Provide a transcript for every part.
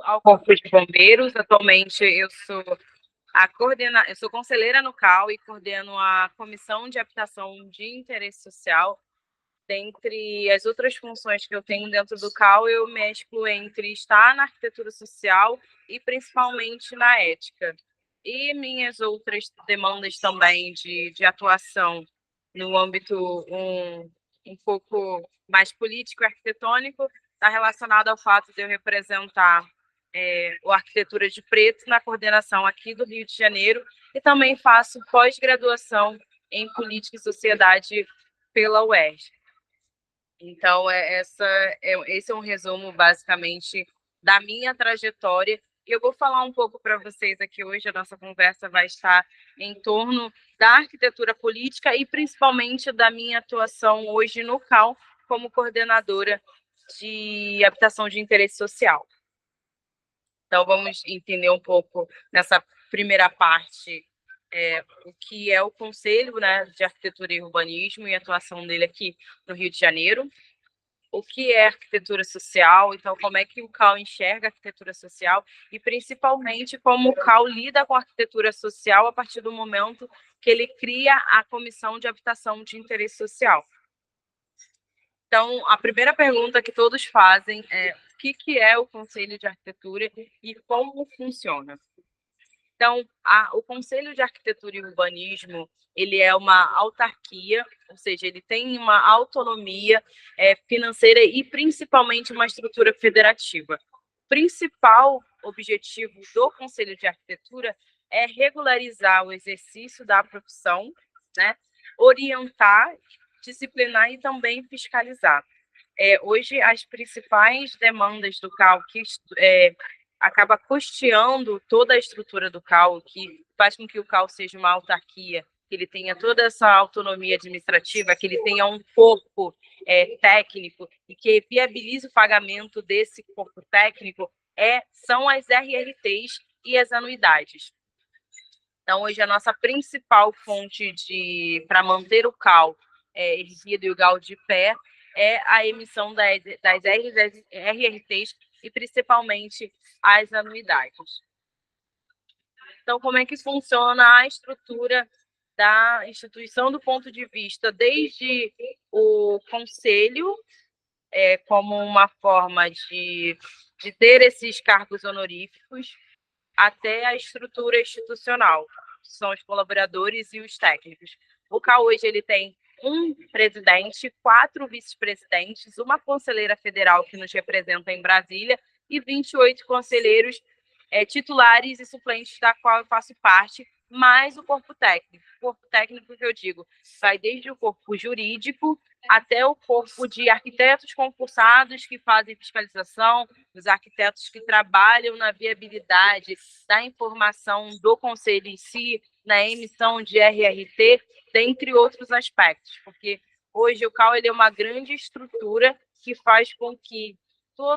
ao Corpo de Bombeiros. Atualmente eu sou conselheira no CAL e coordeno a Comissão de Habitação de Interesse Social. Dentre as outras funções que eu tenho dentro do CAL, eu mesclo entre estar na arquitetura social e principalmente na ética. E minhas outras demandas também de atuação no âmbito um pouco mais político e arquitetônico está relacionado ao fato de eu representar o Arquitetura de Preto na coordenação aqui do Rio de Janeiro e também faço pós-graduação em Política e Sociedade pela UERJ. Então, esse é um resumo, basicamente, da minha trajetória. E eu vou falar um pouco para vocês aqui hoje. A nossa conversa vai estar em torno da arquitetura política e, principalmente, da minha atuação hoje no CAL como coordenadora de habitação de interesse social. Então, vamos entender um pouco nessa primeira parte o que é o Conselho, né, de Arquitetura e Urbanismo e a atuação dele aqui no Rio de Janeiro. O que é arquitetura social, então como é que o CAL enxerga a arquitetura social e principalmente como o CAL lida com a arquitetura social a partir do momento que ele cria a Comissão de Habitação de Interesse Social. Então, a primeira pergunta que todos fazem é o que é o Conselho de Arquitetura e como funciona. Então, o Conselho de Arquitetura e Urbanismo, ele é uma autarquia, ou seja, ele tem uma autonomia financeira e principalmente uma estrutura federativa. O principal objetivo do Conselho de Arquitetura é regularizar o exercício da profissão, né? Orientar, disciplinar e também fiscalizar. Hoje, as principais demandas do CAL que acaba custeando toda a estrutura do CAL, que faz com que o CAL seja uma autarquia, que ele tenha toda essa autonomia administrativa, que ele tenha um corpo técnico e que viabilize o pagamento desse corpo técnico, são as RRTs e as anuidades. Então, hoje, a nossa principal fonte para manter o CAL erguido e o CAL de pé é a emissão das RRTs e, principalmente, as anuidades. Então, como é que funciona a estrutura da instituição do ponto de vista desde o conselho, como uma forma de ter esses cargos honoríficos, até a estrutura institucional, que são os colaboradores e os técnicos. O CAL hoje ele tem um presidente, 4 vice-presidentes, uma conselheira federal que nos representa em Brasília e 28 conselheiros titulares e suplentes, da qual eu faço parte, mais o corpo técnico. O corpo técnico que eu digo vai desde o corpo jurídico até o corpo de arquitetos concursados que fazem fiscalização, os arquitetos que trabalham na viabilidade da informação do conselho em si, na emissão de RRT, dentre outros aspectos, porque hoje o CAL ele é uma grande estrutura que faz com que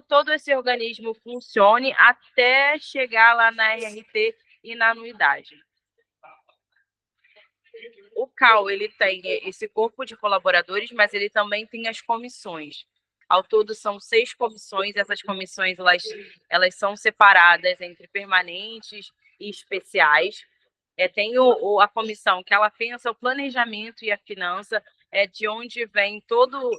todo esse organismo funcione até chegar lá na RRT e na anuidade. O CAL ele tem esse corpo de colaboradores, mas ele também tem as comissões. Ao todo, são 6 comissões. Essas comissões elas são separadas entre permanentes e especiais. Tem a comissão que ela pensa o planejamento e a finança, de onde vem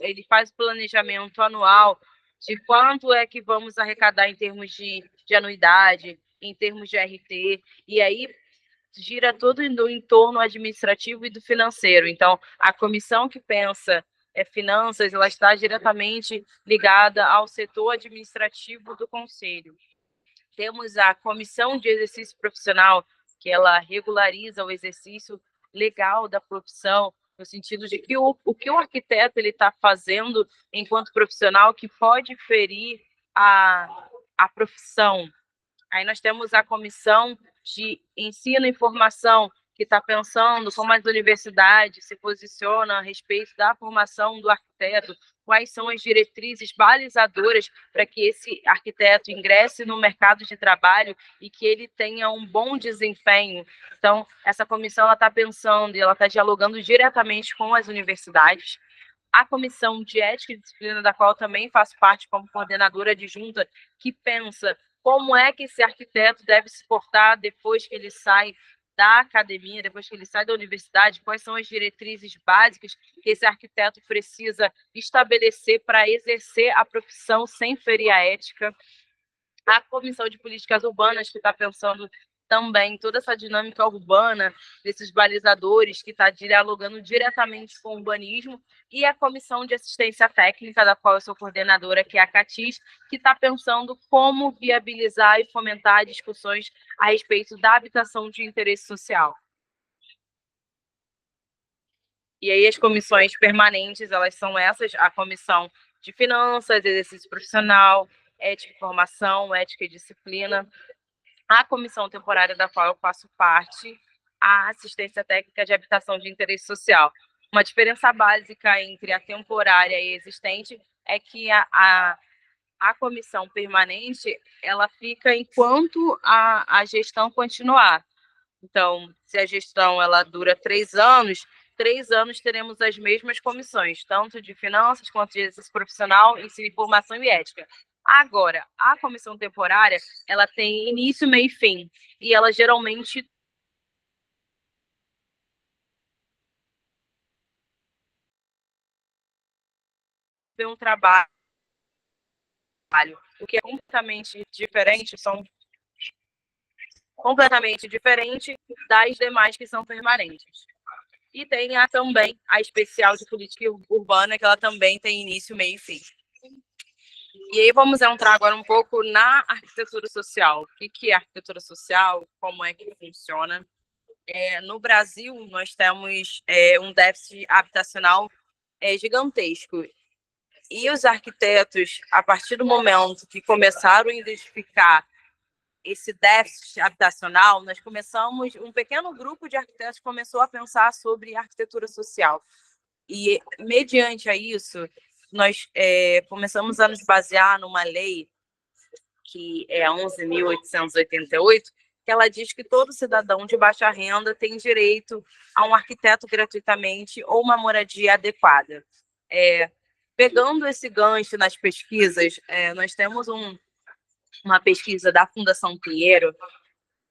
ele faz o planejamento anual de quanto é que vamos arrecadar em termos de anuidade, em termos de RT, e aí gira todo no entorno administrativo e do financeiro. Então, a comissão que pensa finanças, ela está diretamente ligada ao setor administrativo do Conselho. Temos a comissão de exercício profissional, que ela regulariza o exercício legal da profissão, no sentido de que o que o arquiteto está fazendo enquanto profissional que pode ferir a profissão. Aí nós temos a comissão de ensino e formação, que está pensando como as universidades se posicionam a respeito da formação do arquiteto, quais são as diretrizes balizadoras para que esse arquiteto ingresse no mercado de trabalho e que ele tenha um bom desempenho. Então, essa comissão está pensando e ela está dialogando diretamente com as universidades. A comissão de ética e disciplina, da qual também faço parte como coordenadora adjunta, que pensa como é que esse arquiteto deve se portar depois que ele sai da academia, depois que ele sai da universidade, quais são as diretrizes básicas que esse arquiteto precisa estabelecer para exercer a profissão sem ferir a ética. A Comissão de Políticas Urbanas, que está pensando também toda essa dinâmica urbana, desses balizadores, que está dialogando diretamente com o urbanismo, e a Comissão de Assistência Técnica, da qual eu sou coordenadora, que é a CATIS, que está pensando como viabilizar e fomentar discussões a respeito da habitação de interesse social. E aí as comissões permanentes, elas são essas, a Comissão de Finanças, Exercício Profissional, Ética e Formação, Ética e Disciplina, a comissão temporária da qual eu faço parte, a assistência técnica de habitação de interesse social. Uma diferença básica entre a temporária e a existente é que a comissão permanente ela fica enquanto a gestão continuar. Então, se a gestão ela dura 3 anos teremos as mesmas comissões, tanto de finanças quanto de exercício profissional, ensino, formação e ética. Agora, a comissão temporária, ela tem início, meio e fim, e ela geralmente tem um trabalho, o que é completamente diferente, são completamente diferente das demais que são permanentes. E tem também a especial de política urbana, que ela também tem início, meio e fim. E aí vamos entrar agora um pouco na arquitetura social. O que é arquitetura social? Como é que funciona? No Brasil, nós temos um déficit habitacional gigantesco. E os arquitetos, a partir do momento que começaram a identificar esse déficit habitacional, nós começamos, um pequeno grupo de arquitetos começou a pensar sobre arquitetura social. E, mediante a isso, nós começamos a nos basear numa lei, que é a 11.888, que ela diz que todo cidadão de baixa renda tem direito a um arquiteto gratuitamente ou uma moradia adequada. Pegando esse gancho nas pesquisas, nós temos uma pesquisa da Fundação Pinheiro,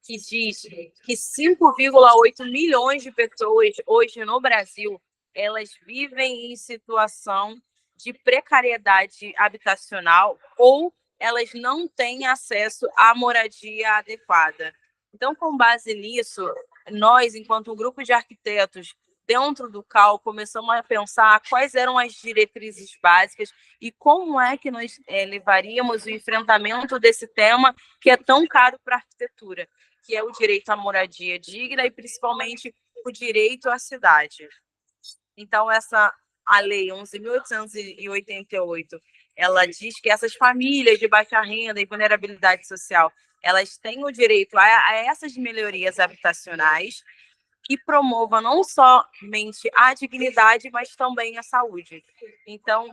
que diz que 5,8 milhões de pessoas hoje no Brasil, elas vivem em situação de precariedade habitacional ou elas não têm acesso à moradia adequada. Então, com base nisso, nós, enquanto um grupo de arquitetos dentro do CAL, começamos a pensar quais eram as diretrizes básicas e como é que nós levaríamos o enfrentamento desse tema que é tão caro para a arquitetura, que é o direito à moradia digna e, principalmente, o direito à cidade. Então, a Lei 11.888, ela diz que essas famílias de baixa renda e vulnerabilidade social, elas têm o direito a essas melhorias habitacionais que promovam não somente a dignidade, mas também a saúde. Então,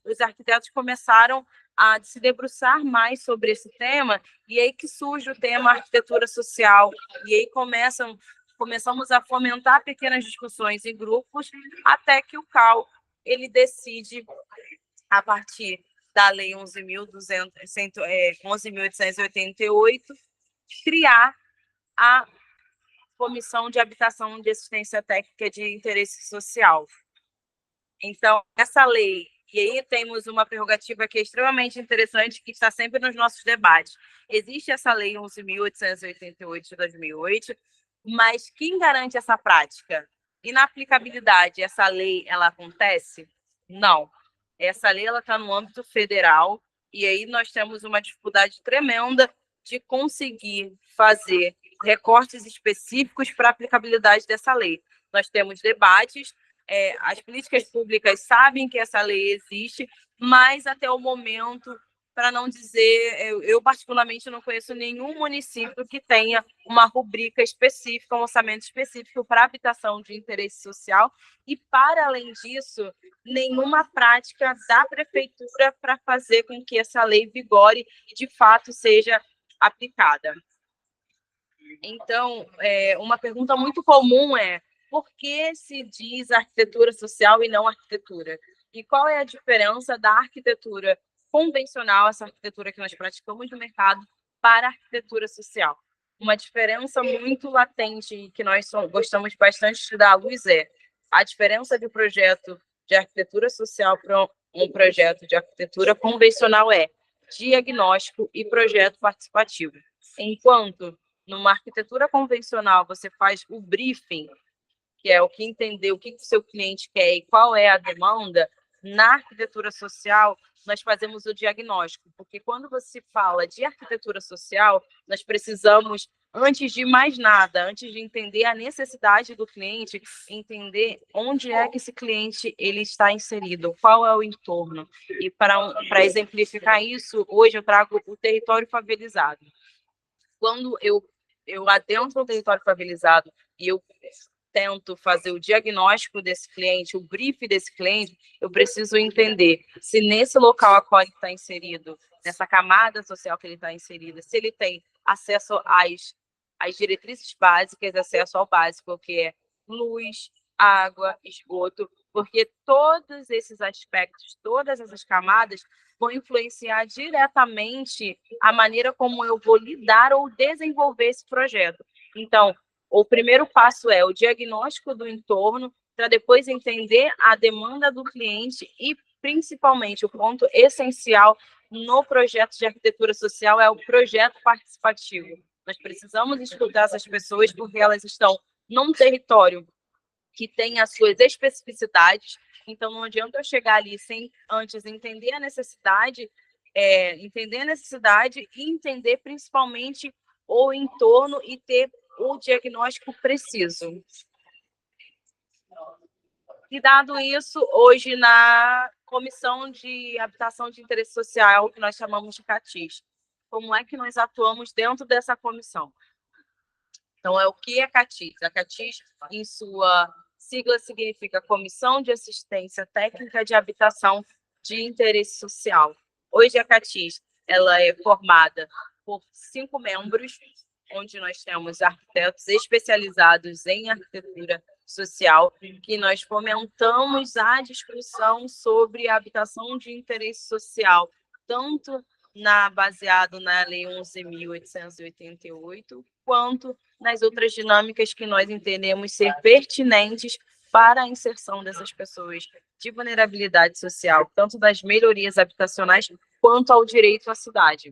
os arquitetos começaram a se debruçar mais sobre esse tema, e aí que surge o tema arquitetura social, e aí começamos a fomentar pequenas discussões em grupos, até que o CAL ele decide, a partir da Lei 11.888, criar a Comissão de Habitação de Assistência Técnica de Interesse Social. Então, essa lei, e aí temos uma prerrogativa que é extremamente interessante, que está sempre nos nossos debates. Existe essa lei 11.888 de 2008, mas quem garante essa prática? E na aplicabilidade, essa lei, ela acontece? Não. Essa lei, ela está no âmbito federal, e aí nós temos uma dificuldade tremenda de conseguir fazer recortes específicos para a aplicabilidade dessa lei. Nós temos debates, as políticas públicas sabem que essa lei existe, mas até o momento, para não dizer, eu particularmente não conheço nenhum município que tenha uma rubrica específica, um orçamento específico para habitação de interesse social, e, para além disso, nenhuma prática da prefeitura para fazer com que essa lei vigore e, de fato, seja aplicada. Então, uma pergunta muito comum é: por que se diz arquitetura social e não arquitetura? E qual é a diferença da arquitetura convencional, essa arquitetura que nós praticamos no mercado, para a arquitetura social. Uma diferença muito latente que nós gostamos bastante de estudar à luz é a diferença de projeto de arquitetura social para um projeto de arquitetura convencional é diagnóstico e projeto participativo. Enquanto numa arquitetura convencional você faz o briefing, que é o que entender o que o seu cliente quer e qual é a demanda, na arquitetura social nós fazemos o diagnóstico, porque quando você fala de arquitetura social, nós precisamos, antes de mais nada, antes de entender a necessidade do cliente, entender onde é que esse cliente ele está inserido, qual é o entorno. E para exemplificar isso, hoje eu trago o território favelizado. Quando eu adentro o território favelizado e eu tento fazer o diagnóstico desse cliente, o brief desse cliente, eu preciso entender se nesse local a qual ele está inserido, nessa camada social que ele está inserido, se ele tem acesso às diretrizes básicas, acesso ao básico, que é luz, água, esgoto, porque todos esses aspectos, todas essas camadas vão influenciar diretamente a maneira como eu vou lidar ou desenvolver esse projeto. Então, o primeiro passo é o diagnóstico do entorno, para depois entender a demanda do cliente e, principalmente, o ponto essencial no projeto de arquitetura social é o projeto participativo. Nós precisamos escutar essas pessoas porque elas estão num território que tem as suas especificidades, então não adianta eu chegar ali sem antes entender a necessidade e entender principalmente o entorno e ter o diagnóstico preciso. E dado isso, hoje na Comissão de Habitação de Interesse Social, que nós chamamos de CATIS, como é que nós atuamos dentro dessa comissão? Então, o que é CATIS? A CATIS, em sua sigla, significa Comissão de Assistência Técnica de Habitação de Interesse Social. Hoje, a CATIS ela é formada por 5 membros, onde nós temos arquitetos especializados em arquitetura social, que nós fomentamos a discussão sobre a habitação de interesse social, tanto baseado na Lei 11.888, quanto nas outras dinâmicas que nós entendemos ser pertinentes para a inserção dessas pessoas de vulnerabilidade social, tanto das melhorias habitacionais quanto ao direito à cidade.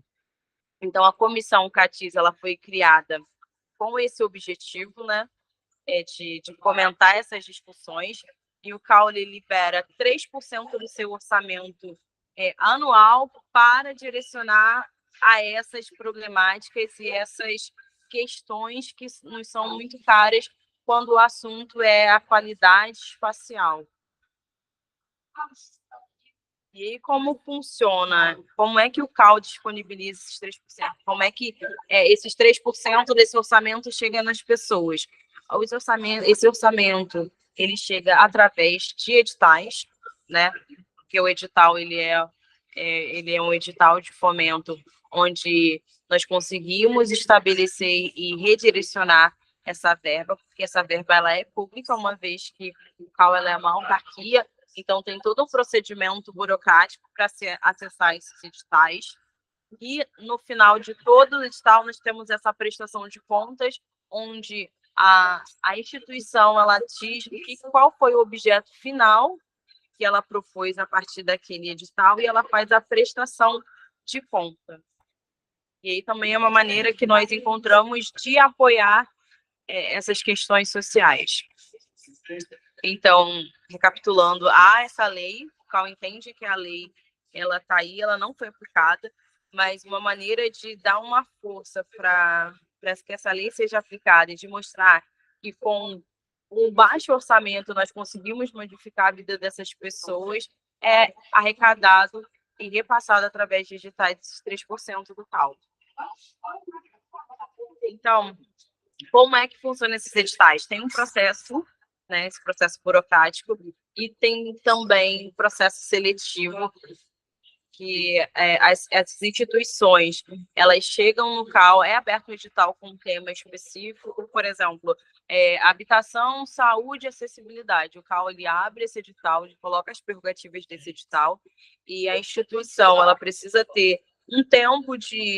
Então, a comissão CATIS ela foi criada com esse objetivo, né, de fomentar essas discussões, e o Caule libera 3% do seu orçamento anual para direcionar a essas problemáticas e essas questões que nos são muito caras quando o assunto é a qualidade espacial. E aí, como funciona? Como é que o CAL disponibiliza esses 3%? Como é que esses 3% desse orçamento chega nas pessoas? Esse orçamento ele chega através de editais, né? Porque o edital ele é um edital de fomento onde nós conseguimos estabelecer e redirecionar essa verba, porque essa verba ela é pública, uma vez que o CAL ela é uma autarquia. Então, tem todo um procedimento burocrático para se acessar esses editais. E, no final de todo o edital, nós temos essa prestação de contas, onde a instituição ela diz qual foi o objeto final que ela propôs a partir daquele edital e ela faz a prestação de conta. E aí também é uma maneira que nós encontramos de apoiar essas questões sociais. Então, recapitulando, há essa lei, o CAL entende que a lei ela está aí, ela não foi aplicada, mas uma maneira de dar uma força para que essa lei seja aplicada e de mostrar que com um baixo orçamento nós conseguimos modificar a vida dessas pessoas é arrecadado e repassado através de editais desses 3% do CAL. Então, como é que funcionam esses editais? Tem um processo, né, esse processo burocrático, e tem também um processo seletivo, que as instituições elas chegam no CAL, é aberto um edital com um tema específico, por exemplo, habitação, saúde e acessibilidade. O CAL ele abre esse edital, ele coloca as prerrogativas desse edital, e a instituição ela precisa ter um tempo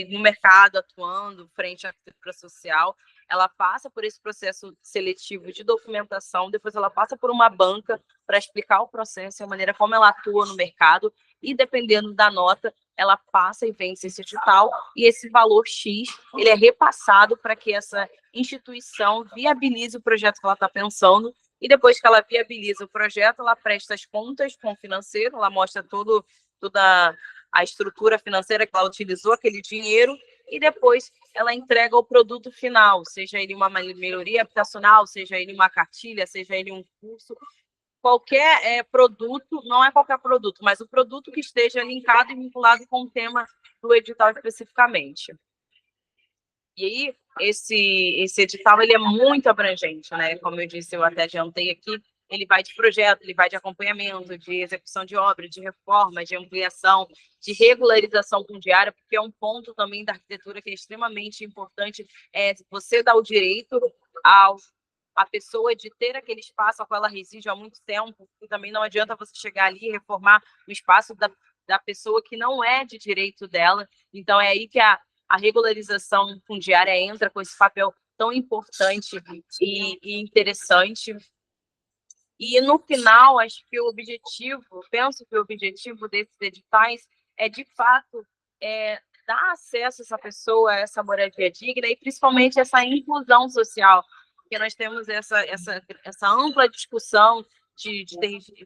no mercado atuando frente à arquitetura social, ela passa por esse processo seletivo de documentação, depois ela passa por uma banca para explicar o processo, a maneira como ela atua no mercado, e dependendo da nota, ela passa e vence esse edital, e esse valor X, ele é repassado para que essa instituição viabilize o projeto que ela está pensando, e depois que ela viabiliza o projeto, ela presta as contas com o financeiro, ela mostra toda a estrutura financeira que ela utilizou, aquele dinheiro, e depois ela entrega o produto final, seja ele uma melhoria habitacional, seja ele uma cartilha, seja ele um curso, qualquer produto, não é qualquer produto, mas o produto que esteja linkado e vinculado com o tema do edital especificamente. E aí, esse edital ele é muito abrangente, né? Como eu disse, eu até adiantei aqui, ele vai de projeto, ele vai de acompanhamento, de execução de obra, de reforma, de ampliação, de regularização fundiária, porque é um ponto também da arquitetura que é extremamente importante, é você dar o direito à pessoa de ter aquele espaço ao qual ela reside há muito tempo, e também não adianta você chegar ali e reformar o espaço da pessoa que não é de direito dela. Então, é aí que a regularização fundiária entra com esse papel tão importante e interessante. E, no final, acho que penso que o objetivo desses editais é, de fato, dar acesso a essa pessoa, a essa moradia digna e, principalmente, essa inclusão social, porque nós temos essa ampla discussão de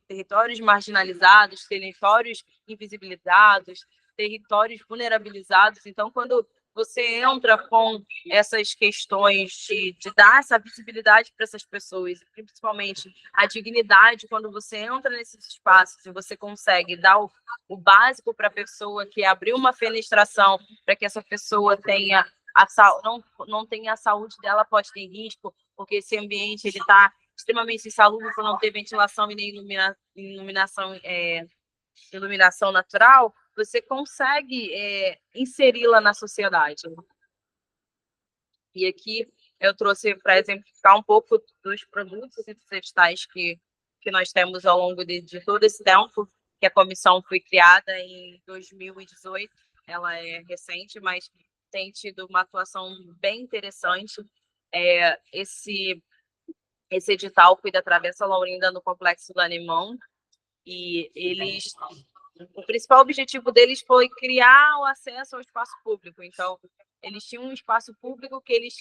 territórios marginalizados, territórios invisibilizados, territórios vulnerabilizados. Então, quando você entra com essas questões de dar essa visibilidade para essas pessoas, principalmente a dignidade, quando você entra nesses espaços e você consegue dar o básico para a pessoa, que é abrir uma fenestração para que essa pessoa tenha não tenha a saúde dela pode ter risco, porque esse ambiente ele está extremamente insalubre por não ter ventilação e nem iluminação natural, você consegue inseri-la na sociedade. E aqui eu trouxe para exemplificar um pouco dos produtos e dos editais que nós temos ao longo de todo esse tempo, que a comissão foi criada em 2018, ela é recente, mas tem tido uma atuação bem interessante. Esse edital foi da Travessa Laurinda no Complexo do Alemão, e o principal objetivo deles foi criar o acesso ao espaço público. Então, eles tinham um espaço público que eles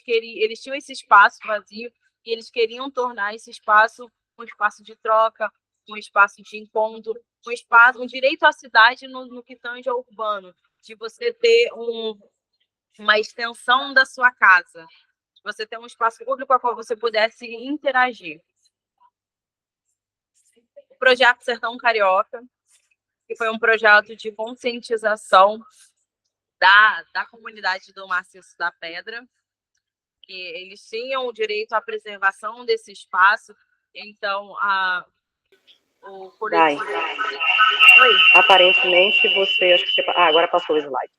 tinham esse espaço vazio e eles queriam tornar esse espaço um espaço de troca, um espaço de encontro, um direito à cidade no que tange ao urbano, de você ter uma extensão da sua casa, de você ter um espaço público a qual você pudesse interagir. O projeto Sertão Carioca, que foi um projeto de conscientização da comunidade do Maciço da Pedra, que eles tinham o direito à preservação desse espaço. Então, o coletivo... Aparentemente, você... Acho que você... agora passou o slide.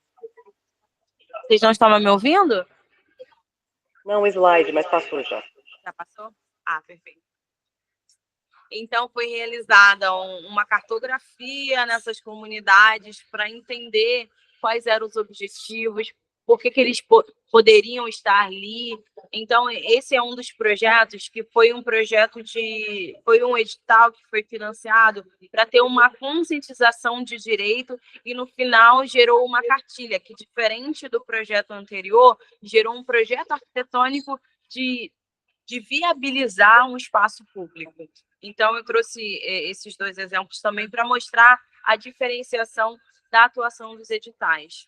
Vocês não estavam me ouvindo? Não, o slide, mas passou já. Já passou? Ah, perfeito. Então, foi realizada uma cartografia nessas comunidades para entender quais eram os objetivos, por que eles poderiam estar ali. Então, esse é um dos projetos que foi foi um edital que foi financiado para ter uma conscientização de direito e, no final, gerou uma cartilha que, diferente do projeto anterior, gerou um projeto arquitetônico de viabilizar um espaço público. Então, eu trouxe esses dois exemplos também para mostrar a diferenciação da atuação dos editais.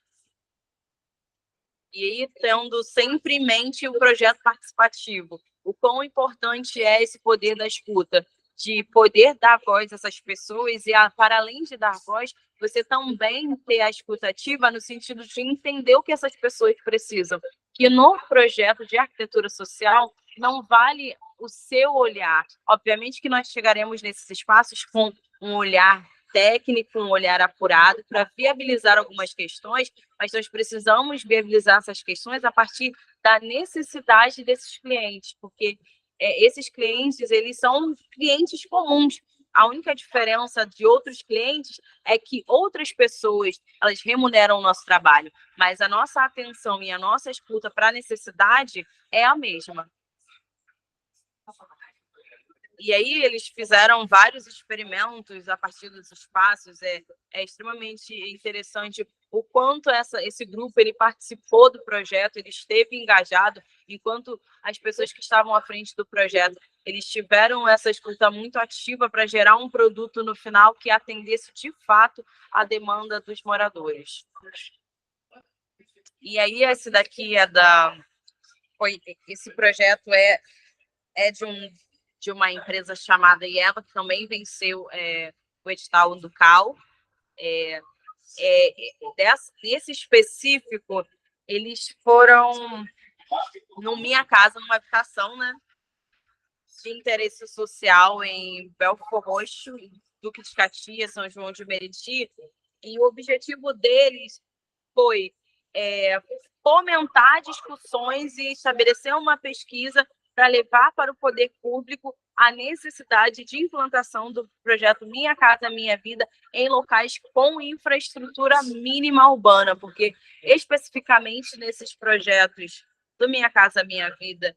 E aí, tendo sempre em mente o projeto participativo, o quão importante é esse poder da escuta, de poder dar voz a essas pessoas e, para além de dar voz, você também ter a escuta ativa no sentido de entender o que essas pessoas precisam. Que no projeto de arquitetura social não vale o seu olhar. Obviamente que nós chegaremos nesses espaços com um olhar técnico, um olhar apurado para viabilizar algumas questões, mas nós precisamos viabilizar essas questões a partir da necessidade desses clientes, porque esses clientes, eles são clientes comuns, A única diferença de outros clientes é que outras pessoas, elas remuneram o nosso trabalho, mas a nossa atenção e a nossa escuta para a necessidade é a mesma. E aí eles fizeram vários experimentos a partir dos espaços. É extremamente interessante o quanto esse grupo ele participou do projeto, ele esteve engajado, enquanto as pessoas que estavam à frente do projeto, eles tiveram essa escuta muito ativa para gerar um produto no final que atendesse de fato a demanda dos moradores. E aí esse daqui esse projeto é de uma empresa chamada Ieva, que também venceu o edital do CAL. Nesse específico, eles foram no Minha Casa, numa habitação, né, de interesse social em Belford Roxo, Duque de Caxias, São João de Meriti, e o objetivo deles foi fomentar discussões e estabelecer uma pesquisa para levar para o poder público a necessidade de implantação do projeto Minha Casa Minha Vida em locais com infraestrutura mínima urbana, porque especificamente nesses projetos do Minha Casa Minha Vida,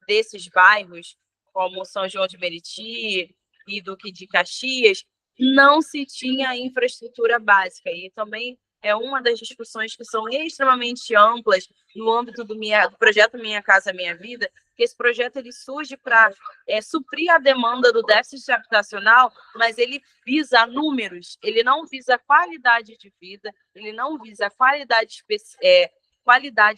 desses bairros, como São João de Meriti e Duque de Caxias, não se tinha infraestrutura básica. E também é uma das discussões que são extremamente amplas no âmbito do projeto Minha Casa Minha Vida, que esse projeto ele surge para suprir a demanda do déficit habitacional, mas ele visa números, ele não visa qualidade de vida, ele não visa qualidade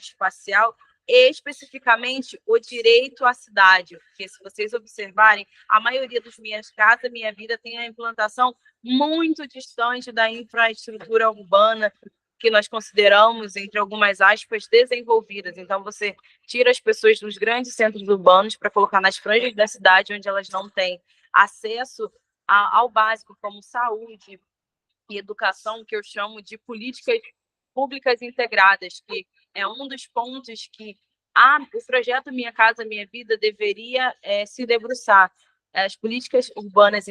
espacial, e especificamente o direito à cidade, porque se vocês observarem, a maioria dos Minhas Casas Minha Vida tem a implantação muito distante da infraestrutura urbana que nós consideramos, entre algumas aspas, desenvolvidas. Então, você tira as pessoas dos grandes centros urbanos para colocar nas franjas da cidade, onde elas não têm acesso ao básico, como saúde e educação, que eu chamo de políticas públicas integradas, que é um dos pontos que o projeto Minha Casa Minha Vida deveria se debruçar. As políticas urbanas,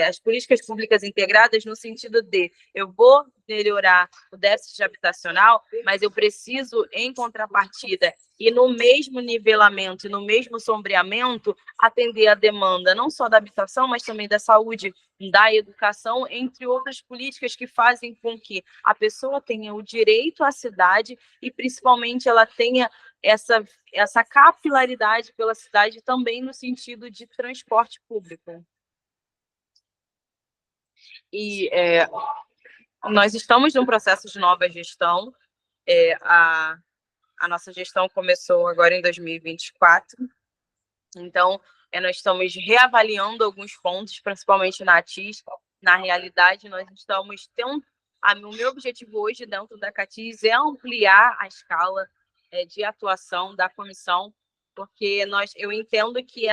as políticas públicas integradas, no sentido de eu vou melhorar o déficit habitacional, mas eu preciso, em contrapartida, e no mesmo nivelamento, no mesmo sombreamento, atender a demanda não só da habitação, mas também da saúde, da educação, entre outras políticas que fazem com que a pessoa tenha o direito à cidade e, principalmente, ela tenha essa capilaridade pela cidade também no sentido de transporte público. E nós estamos num processo de nova gestão. A nossa gestão começou agora em 2024. Então, nós estamos reavaliando alguns pontos, principalmente na ATIS. Na realidade, nós estamos o meu objetivo hoje dentro da CATIS é ampliar a escala de atuação da comissão, porque eu entendo que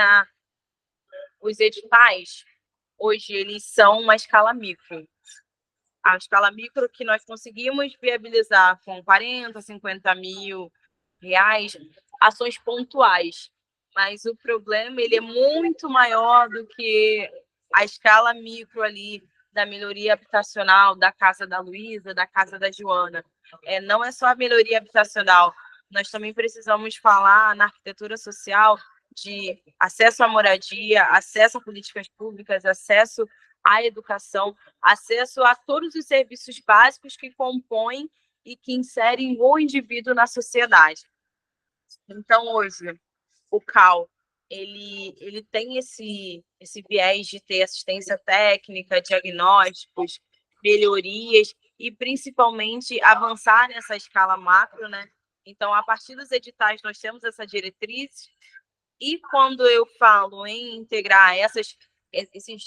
os editais, hoje, eles são uma escala micro. A escala micro que nós conseguimos viabilizar com 40, 50 mil reais, ações pontuais. Mas o problema ele é muito maior do que a escala micro ali da melhoria habitacional da casa da Luísa, da casa da Joana. Não é só a melhoria habitacional, nós também precisamos falar na arquitetura social de acesso à moradia, acesso a políticas públicas, acesso à educação, acesso a todos os serviços básicos que compõem e que inserem o indivíduo na sociedade. Então, hoje, o CAL ele tem esse viés de ter assistência técnica, diagnósticos, melhorias e, principalmente, avançar nessa escala macro, né? Então, a partir dos editais, nós temos essa diretriz. E quando eu falo em integrar esses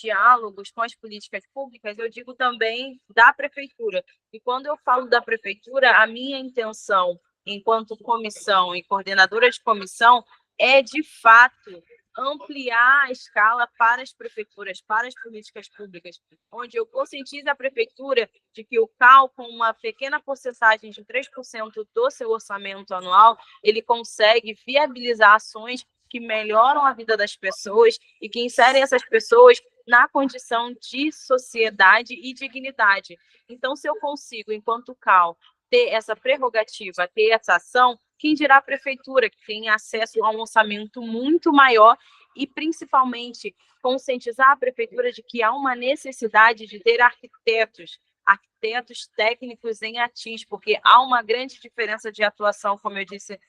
diálogos com as políticas públicas, eu digo também da prefeitura. E quando eu falo da prefeitura, a minha intenção, enquanto comissão e coordenadora de comissão, é, de fato, ampliar a escala para as prefeituras, para as políticas públicas, onde eu conscientize a prefeitura de que o CAL, com uma pequena porcentagem de 3% do seu orçamento anual, ele consegue viabilizar ações que melhoram a vida das pessoas e que inserem essas pessoas na condição de sociedade e dignidade. Então, se eu consigo, enquanto CAL, ter essa prerrogativa, ter essa ação, quem dirá a prefeitura, que tem acesso a um orçamento muito maior e, principalmente, conscientizar a prefeitura de que há uma necessidade de ter arquitetos técnicos em ATIS, porque há uma grande diferença de atuação, como eu disse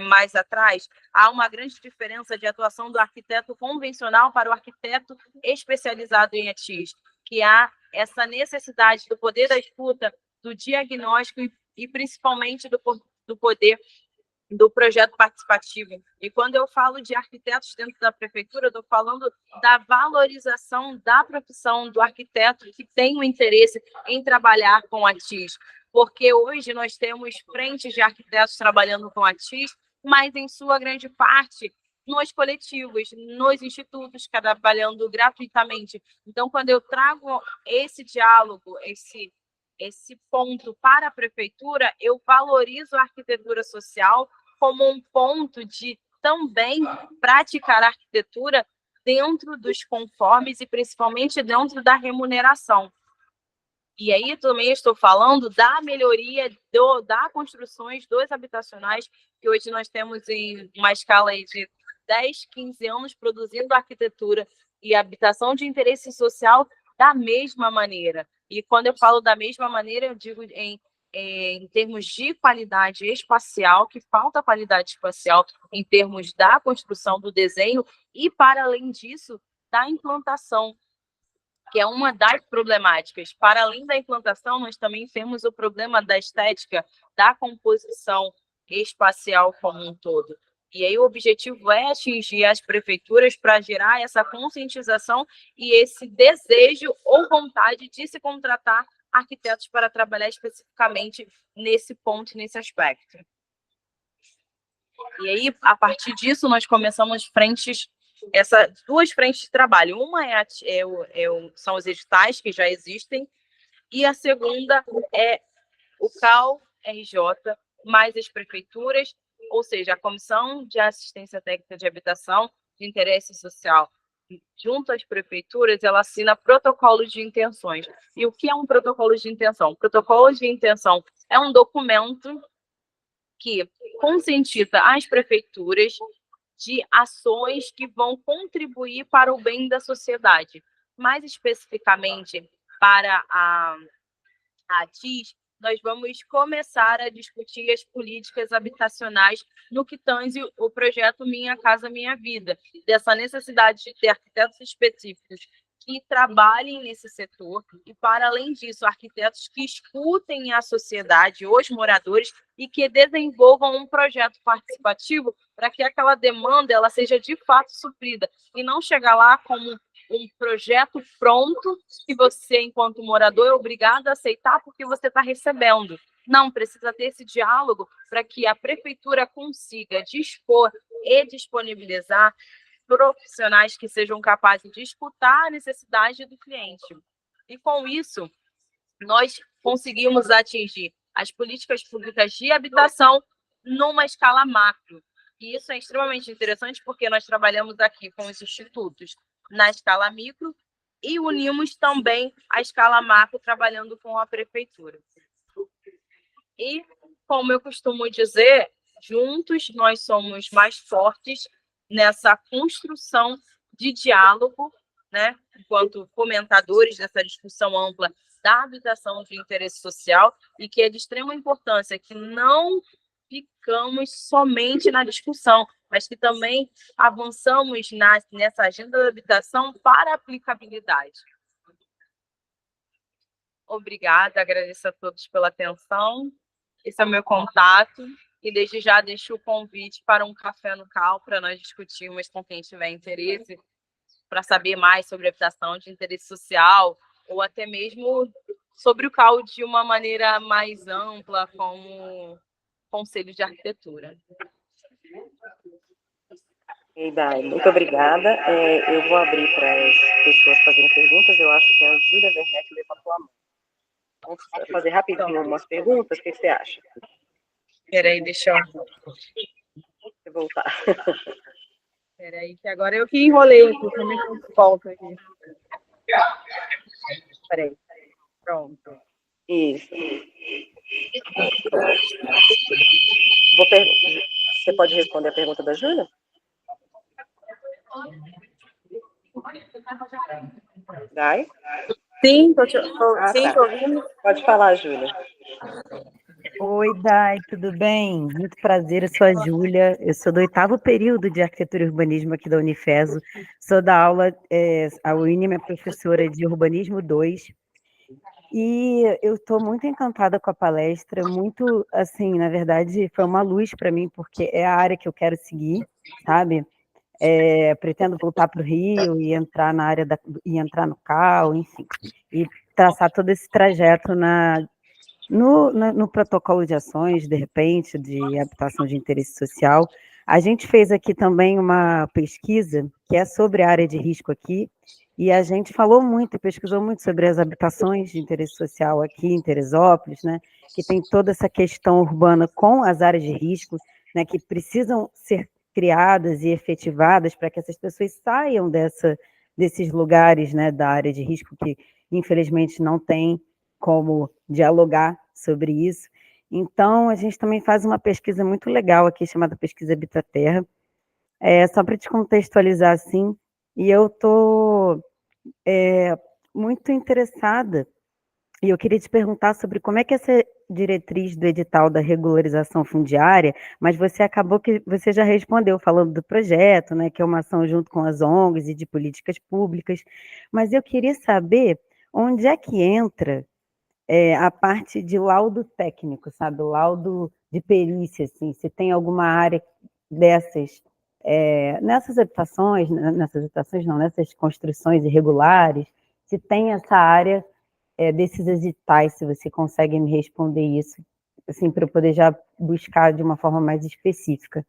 mais atrás, há uma grande diferença de atuação do arquiteto convencional para o arquiteto especializado em ATIS, que há essa necessidade do poder da escuta, do diagnóstico e principalmente do poder do projeto participativo. E quando eu falo de arquitetos dentro da prefeitura, eu estou falando da valorização da profissão do arquiteto que tem o interesse em trabalhar com a TIS. Porque hoje nós temos frentes de arquitetos trabalhando com a TIS, mas em sua grande parte nos coletivos, nos institutos, trabalhando gratuitamente. Então, quando eu trago esse diálogo, esse ponto para a prefeitura, eu valorizo a arquitetura social como um ponto de também praticar arquitetura dentro dos conformes e principalmente dentro da remuneração. E aí também estou falando da melhoria da construções dos habitacionais, que hoje nós temos em uma escala de 10, 15 anos produzindo arquitetura e habitação de interesse social da mesma maneira. E quando eu falo da mesma maneira, eu digo em termos de qualidade espacial, que falta qualidade espacial em termos da construção do desenho e, para além disso, da implantação, que é uma das problemáticas. Para além da implantação, nós também temos o problema da estética, da composição espacial como um todo. E aí o objetivo é atingir as prefeituras para gerar essa conscientização e esse desejo ou vontade de se contratar arquitetos para trabalhar especificamente nesse ponto, nesse aspecto. E aí, a partir disso, nós começamos duas frentes de trabalho. Uma são os editais que já existem, e a segunda é o CAL RJ, mais as prefeituras, ou seja, a Comissão de Assistência Técnica de Habitação de Interesse Social, junto às prefeituras, ela assina protocolos de intenções. E o que é um protocolo de intenção? Protocolo de intenção é um documento que conscientiza as prefeituras de ações que vão contribuir para o bem da sociedade. Mais especificamente, para a TIS, nós vamos começar a discutir as políticas habitacionais no que tange o projeto Minha Casa Minha Vida, dessa necessidade de ter arquitetos específicos que trabalhem nesse setor e, para além disso, arquitetos que escutem a sociedade, os moradores, e que desenvolvam um projeto participativo para que aquela demanda ela seja de fato suprida e não chegar lá como um projeto pronto que você, enquanto morador, é obrigado a aceitar porque você está recebendo. Não, precisa ter esse diálogo para que a prefeitura consiga dispor e disponibilizar profissionais que sejam capazes de escutar a necessidade do cliente. E com isso, nós conseguimos atingir as políticas públicas de habitação numa escala macro. E isso é extremamente interessante porque nós trabalhamos aqui com os institutos na escala micro e unimos também a escala macro trabalhando com a prefeitura. E, como eu costumo dizer, juntos nós somos mais fortes nessa construção de diálogo, né, enquanto fomentadores dessa discussão ampla da habitação de interesse social, e que é de extrema importância que não ficamos somente na discussão, mas que também avançamos nessa agenda da habitação para aplicabilidade. Obrigada, agradeço a todos pela atenção. Esse é o meu contato e desde já deixo o convite para um café no CAL para nós discutirmos com quem tiver interesse, para saber mais sobre habitação de interesse social ou até mesmo sobre o CAL de uma maneira mais ampla, como Conselho de Arquitetura. Dai, muito obrigada. Eu vou abrir para as pessoas fazerem perguntas. Eu acho que a Júlia Werneck levantou a mão. Vamos fazer rapidinho umas perguntas. O que você acha? Peraí, deixa eu voltar. Peraí, que agora eu que enrolei aqui, também volta aqui. Peraí, pronto. Isso. Você pode responder a pergunta da Júlia? Dai? Sim, tô tá. tô ouvindo. Pode falar, Júlia. Oi, Dai, tudo bem? Muito prazer, eu sou a Júlia, eu sou do 8º período de Arquitetura e Urbanismo aqui da Unifeso, sou da aula, a Winnie é minha professora de Urbanismo 2, e eu estou muito encantada com a palestra, muito, assim, na verdade, foi uma luz para mim, porque é a área que eu quero seguir, sabe? Pretendo voltar para o Rio e entrar na área e entrar no CAU, enfim, e traçar todo esse trajeto no protocolo de ações, de repente, de habitação de interesse social. A gente fez aqui também uma pesquisa que é sobre a área de risco aqui, e a gente falou muito, pesquisou muito sobre as habitações de interesse social aqui em Teresópolis, né, que tem toda essa questão urbana com as áreas de risco, né, que precisam ser criadas e efetivadas para que essas pessoas saiam desses lugares, né, da área de risco que, infelizmente, não tem como dialogar sobre isso. Então, a gente também faz uma pesquisa muito legal aqui, chamada Pesquisa Habitaterra, só para te contextualizar assim, e eu estou muito interessada, e eu queria te perguntar sobre como é que essa diretriz do edital da regularização fundiária, mas você acabou que você já respondeu falando do projeto, né, que é uma ação junto com as ONGs e de políticas públicas, mas eu queria saber onde é que entra a parte de laudo técnico, sabe? Laudo de perícia, assim, se tem alguma área dessas, nessas habitações não, nessas construções irregulares, se tem essa área desses editais, se você consegue me responder isso, assim, para eu poder já buscar de uma forma mais específica.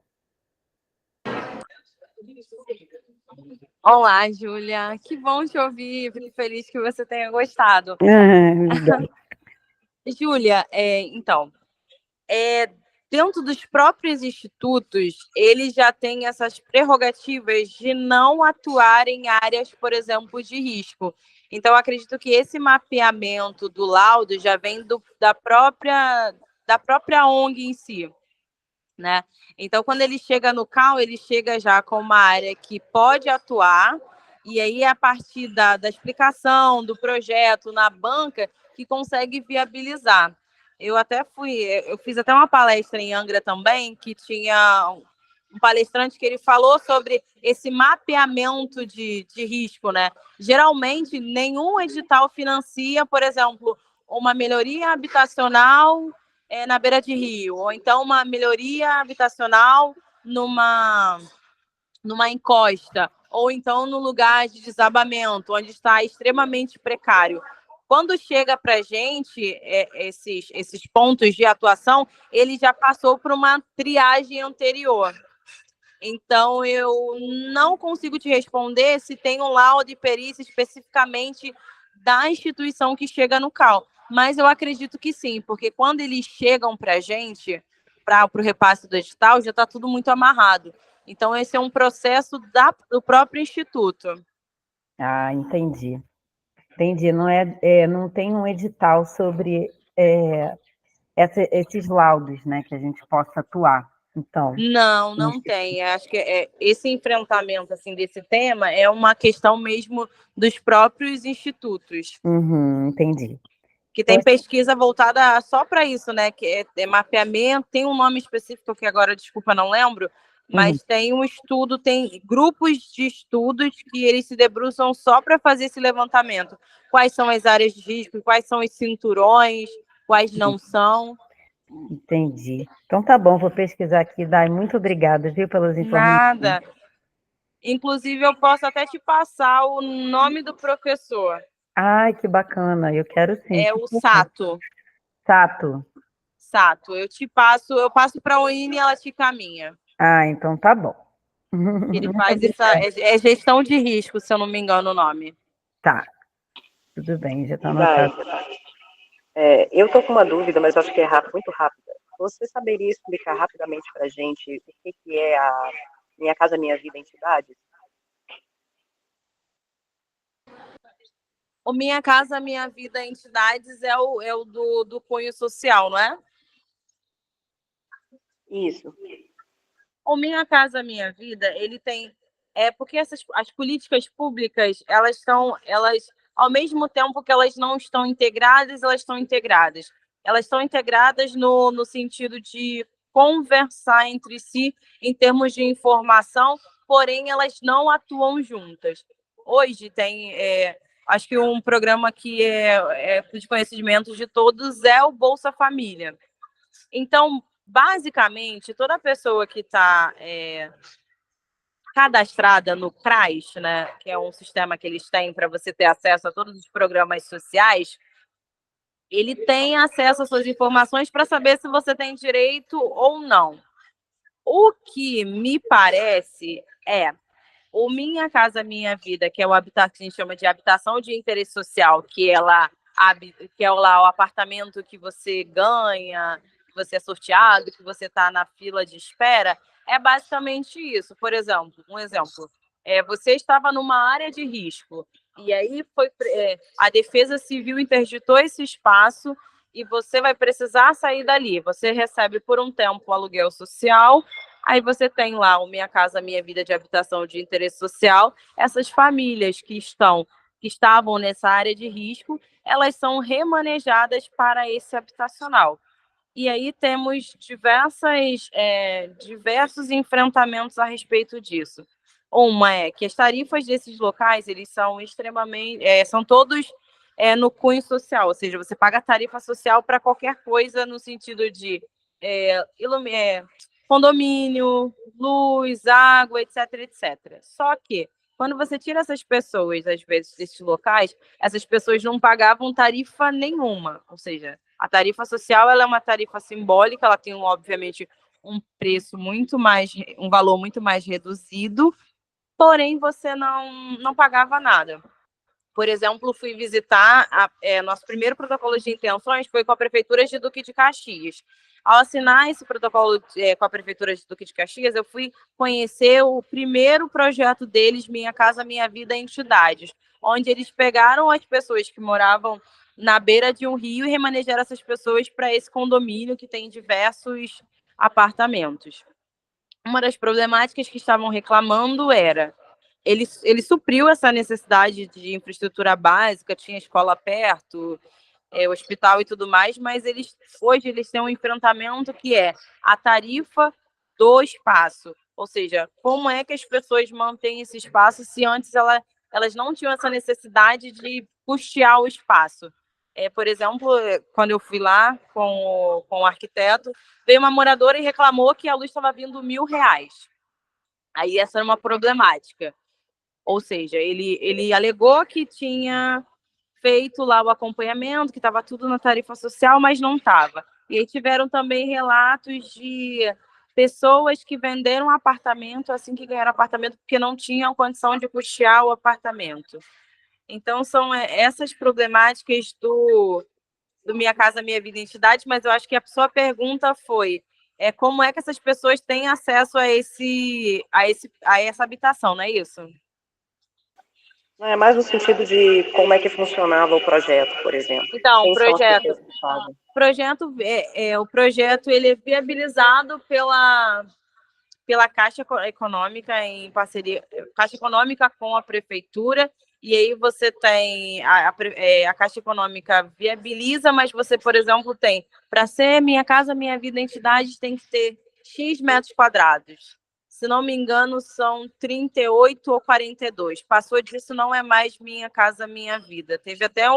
Olá, Júlia. Que bom te ouvir. Fico feliz que você tenha gostado. Júlia, então, dentro dos próprios institutos, eles já têm essas prerrogativas de não atuar em áreas, por exemplo, de risco. Então, acredito que esse mapeamento do laudo já vem da própria ONG em si, né? Então, quando ele chega no CAU, ele chega já com uma área que pode atuar, e aí, a partir da explicação do projeto na banca, que consegue viabilizar. Eu fiz até uma palestra em Angra também, que tinha um palestrante que ele falou sobre esse mapeamento de risco, né? Geralmente, nenhum edital financia, por exemplo, uma melhoria habitacional na beira de rio, ou então uma melhoria habitacional numa encosta, ou então no lugar de desabamento, onde está extremamente precário. Quando chega para a gente esses pontos de atuação, ele já passou por uma triagem anterior. Então, eu não consigo te responder se tem um laudo de perícia especificamente da instituição que chega no CAU. Mas eu acredito que sim, porque quando eles chegam para a gente, para o repasse do edital, já está tudo muito amarrado. Então, esse é um processo do próprio instituto. Ah, entendi. Entendi. Não tem um edital sobre esses laudos, né, que a gente possa atuar. Então, não tem. Acho que esse enfrentamento assim desse tema é uma questão mesmo dos próprios institutos. Entendi. Que tem pesquisa voltada só para isso, né? Que é mapeamento, tem um nome específico que agora, desculpa, não lembro, mas tem um estudo, tem grupos de estudos que eles se debruçam só para fazer esse levantamento. Quais são as áreas de risco, quais são os cinturões, quais não são. Entendi. Então tá bom, vou pesquisar aqui, Dai. Muito obrigada, viu, pelas informações. Nada. Inclusive, eu posso até te passar o nome do professor. Ai, que bacana, eu quero sim. É o Sato. Sato. Eu passo para a Oine e ela te caminha. Ah, então tá bom. Ele faz gestão de risco, se eu não me engano o nome. Tá, tudo bem, já está anotado. Eu estou com uma dúvida, mas acho que é muito rápida. Você saberia explicar rapidamente para a gente o que é a Minha Casa Minha Vida Entidades? O Minha Casa Minha Vida Entidades é o do cunho social, não é? Isso. O Minha Casa Minha Vida, ele tem... porque as políticas públicas, elas, ao mesmo tempo que elas não estão integradas, elas estão integradas. Elas estão integradas no sentido de conversar entre si em termos de informação, porém elas não atuam juntas. Hoje tem, acho que um programa que é de conhecimento de todos é o Bolsa Família. Então, basicamente, toda pessoa que está cadastrada no CRAS, né, que é um sistema que eles têm para você ter acesso a todos os programas sociais, ele tem acesso às suas informações para saber se você tem direito ou não. O que me parece o Minha Casa Minha Vida, que é o que a gente chama de habitação de interesse social, que é lá o apartamento que você ganha, que você é sorteado, que você está na fila de espera, é basicamente isso. Por exemplo, você estava numa área de risco, e aí a Defesa Civil interditou esse espaço e você vai precisar sair dali. Você recebe por um tempo o aluguel social. Aí você tem lá o Minha Casa Minha Vida de habitação de interesse social. Essas famílias que estavam nessa área de risco, elas são remanejadas para esse habitacional. E aí temos diversos enfrentamentos a respeito disso. Uma é que as tarifas desses locais, eles são extremamente, são todos no cunho social, ou seja, você paga tarifa social para qualquer coisa no sentido de condomínio, luz, água, etc, etc. Só que, quando você tira essas pessoas, às vezes, desses locais, essas pessoas não pagavam tarifa nenhuma. Ou seja, a tarifa social ela é uma tarifa simbólica, ela tem, obviamente, um preço um valor muito mais reduzido, porém você não pagava nada. Por exemplo, fui visitar nosso primeiro protocolo de intenções foi com a Prefeitura de Duque de Caxias. Ao assinar esse protocolo com a Prefeitura de Duque de Caxias, eu fui conhecer o primeiro projeto deles, Minha Casa Minha Vida Entidades, onde eles pegaram as pessoas que moravam na beira de um rio e remanejaram essas pessoas para esse condomínio que tem diversos apartamentos. Uma das problemáticas que estavam reclamando era ele supriu essa necessidade de infraestrutura básica, tinha escola perto, hospital e tudo mais, mas hoje eles têm um enfrentamento que é a tarifa do espaço. Ou seja, como é que as pessoas mantêm esse espaço se antes elas não tinham essa necessidade de custear o espaço? Por exemplo, quando eu fui lá com o arquiteto, veio uma moradora e reclamou que a luz estava vindo R$ 1.000. Aí essa era uma problemática. Ou seja, ele alegou que tinha feito lá o acompanhamento, que estava tudo na tarifa social, mas não estava. E aí tiveram também relatos de pessoas que venderam apartamento assim que ganharam apartamento porque não tinham condição de custear o apartamento. Então, são essas problemáticas do Minha Casa Minha Vida Entidade, mas eu acho que a sua pergunta foi como é que essas pessoas têm acesso a essa habitação, não é isso? É mais no sentido de como é que funcionava o projeto, por exemplo. Então, Quem são as pessoas que fazem? O projeto ele é viabilizado pela Caixa Econômica em parceria, Caixa Econômica com a prefeitura, e aí você tem a Caixa Econômica viabiliza, mas você, por exemplo, tem para ser Minha Casa Minha Vida Entidade tem que ter X metros quadrados. Se não me engano, são 38 ou 42. Passou disso, não é mais Minha Casa Minha Vida. Teve até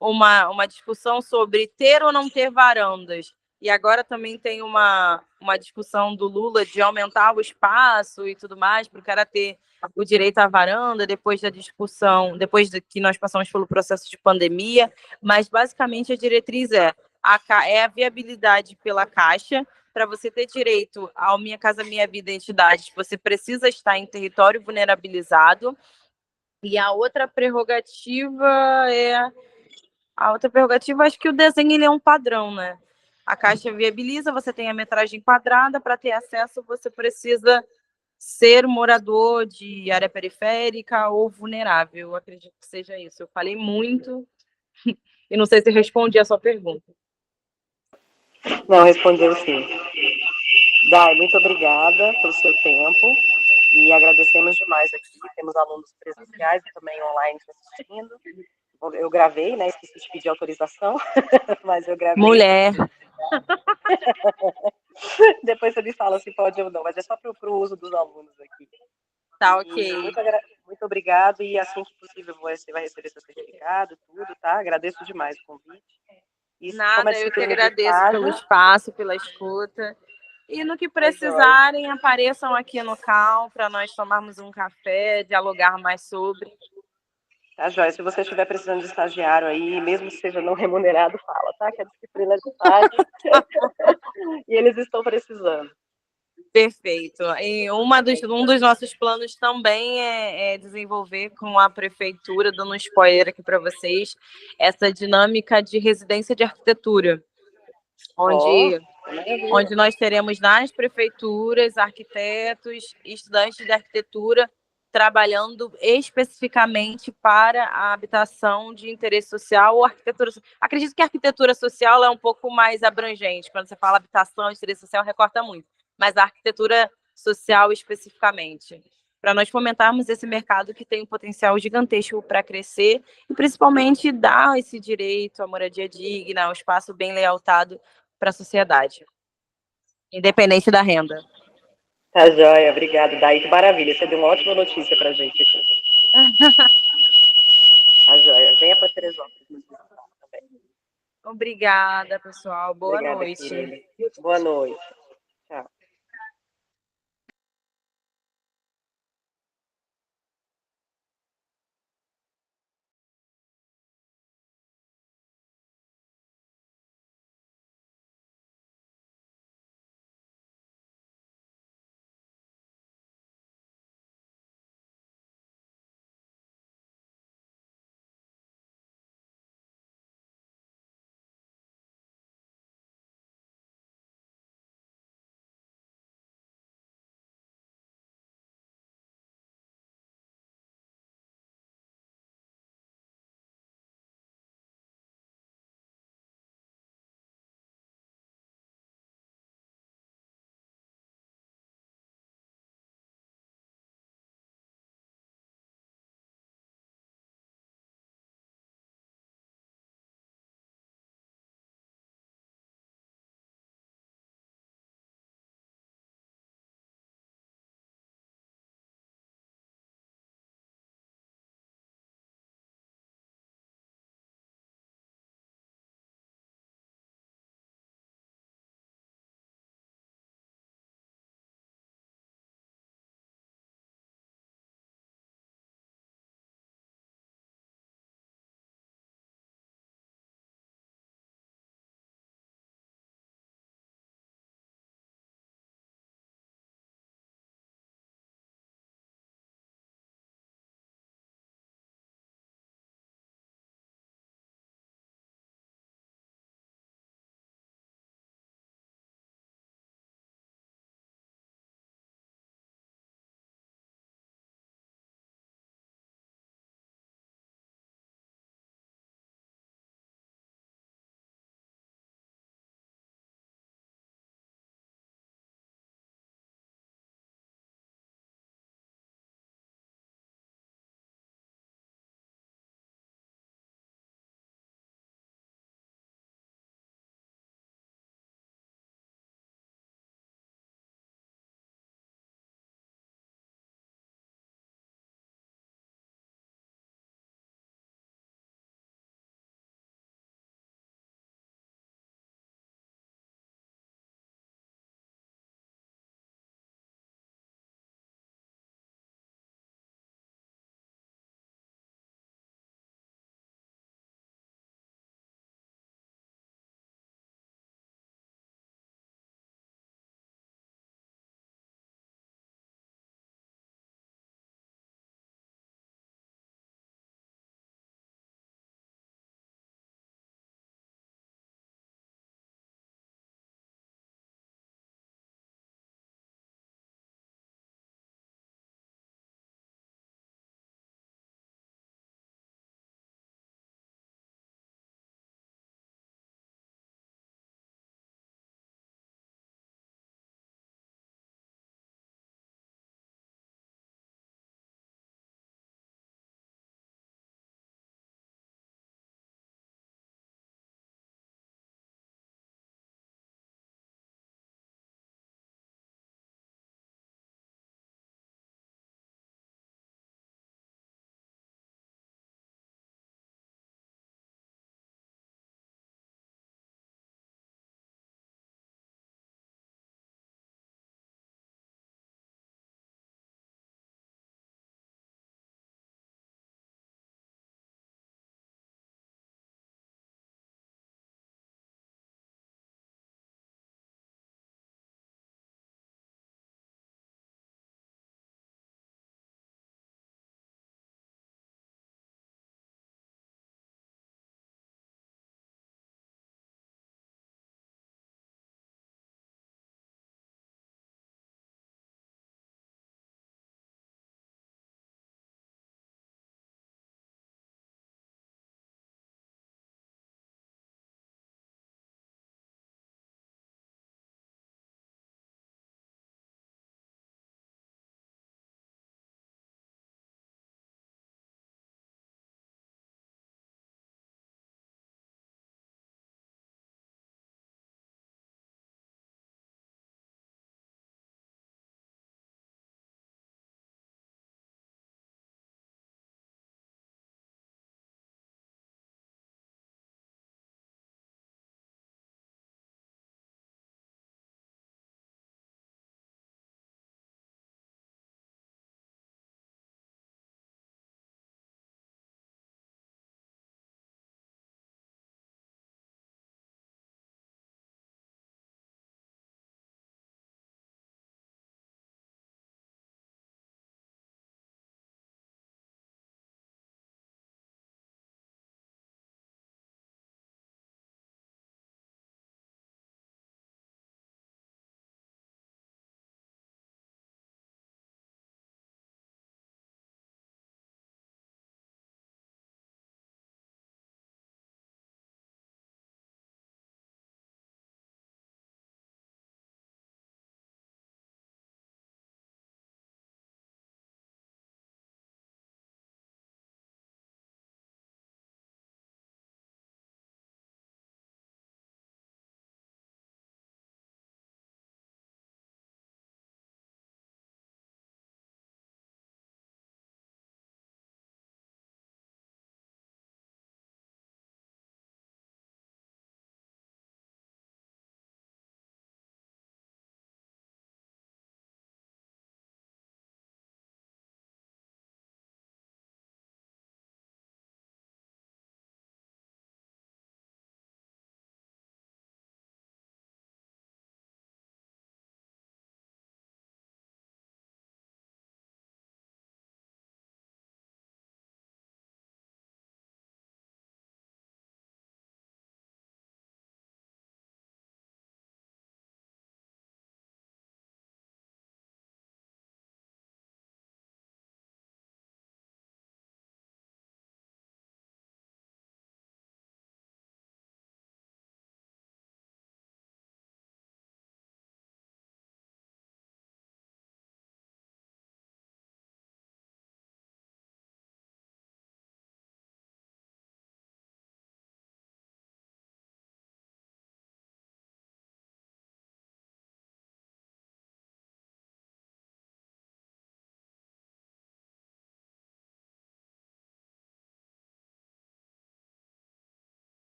uma discussão sobre ter ou não ter varandas. E agora também tem uma discussão do Lula de aumentar o espaço e tudo mais, para o cara ter o direito à varanda, depois da discussão, que nós passamos pelo processo de pandemia. Mas, basicamente, a diretriz é a viabilidade pela Caixa. Para você ter direito ao Minha Casa Minha Vida Entidade, você precisa estar em território vulnerabilizado. E a outra prerrogativa, acho que o desenho ele é um padrão, né? A Caixa viabiliza, você tem a metragem quadrada, para ter acesso você precisa ser morador de área periférica ou vulnerável. Eu acredito que seja isso. Eu falei muito e não sei se respondi a sua pergunta. Não, respondeu sim. Dai, muito obrigada pelo seu tempo e agradecemos demais aqui. Temos alunos presenciais e também online assistindo. Eu gravei, né? Esqueci de pedir autorização, mas eu gravei. Mulher. Depois você me fala se pode ou não, mas é só para o uso dos alunos aqui. Tá, ok. Muito obrigado, e assim que possível você vai receber seu certificado, tudo, tá? Agradeço demais o convite. Nada, eu que agradeço pelo espaço, pela escuta. E no que precisarem, apareçam aqui no CAL para nós tomarmos um café, dialogar mais sobre. Tá, Joia? Se você estiver precisando de estagiário aí, mesmo que seja não remunerado, fala, tá? Que a disciplina de estágio e eles estão precisando. Perfeito. E um dos nossos planos também é desenvolver com a prefeitura, dando um spoiler aqui para vocês, essa dinâmica de residência de arquitetura, onde nós teremos nas prefeituras arquitetos, estudantes de arquitetura trabalhando especificamente para a habitação de interesse social ou arquitetura. Acredito que a arquitetura social é um pouco mais abrangente. Quando você fala habitação, interesse social, recorta muito. Mas a arquitetura social especificamente, para nós fomentarmos esse mercado que tem um potencial gigantesco para crescer e principalmente dar esse direito à moradia digna, ao espaço bem lealtado para a sociedade, independente da renda. Tá joia, obrigada, Daí, que maravilha, você deu uma ótima notícia para a gente aqui. Tá joia, venha para Teresópolis também. Obrigada, pessoal. Boa noite. Querida. Boa noite.